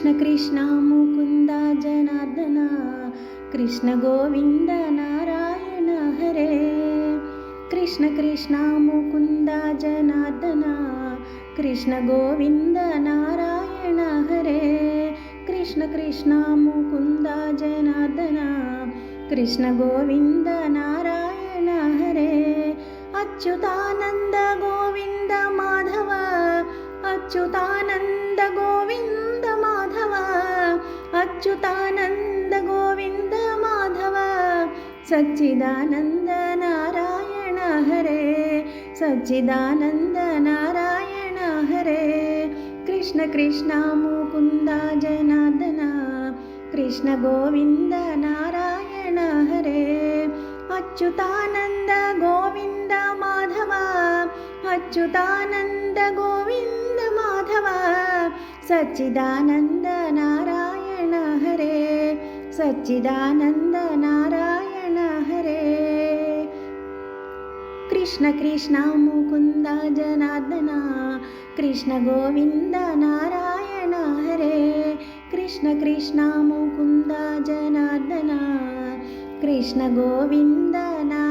Krishna Krishna Mukund Janardan Krishna Govind Narayan Hare. Krishna Krishna Mukund Janardan Krishna Govind Narayan Hare. Krishna Krishna Mukund Janardan Krishna Govind Narayan Hare. Achyutanand Govind Madhav Achyutanand Govind Madhav Achyutanand Govind Madhav Sachchidanand Narayan Hare Sachchidanand Narayan Hare. Krishna Krishna Mukund Janardan Krishna Govind Narayan Hare. Achyutanand Govind Madhav Achyutanand Govind Madhav Sachchidanand Narayan Hare Sachchidanand Narayan Hare. Krishna Krishna Mukund Janardan Krishna Govind Narayan Hare. Krishna Krishna Mukund Janardan Krishna Govind Narayan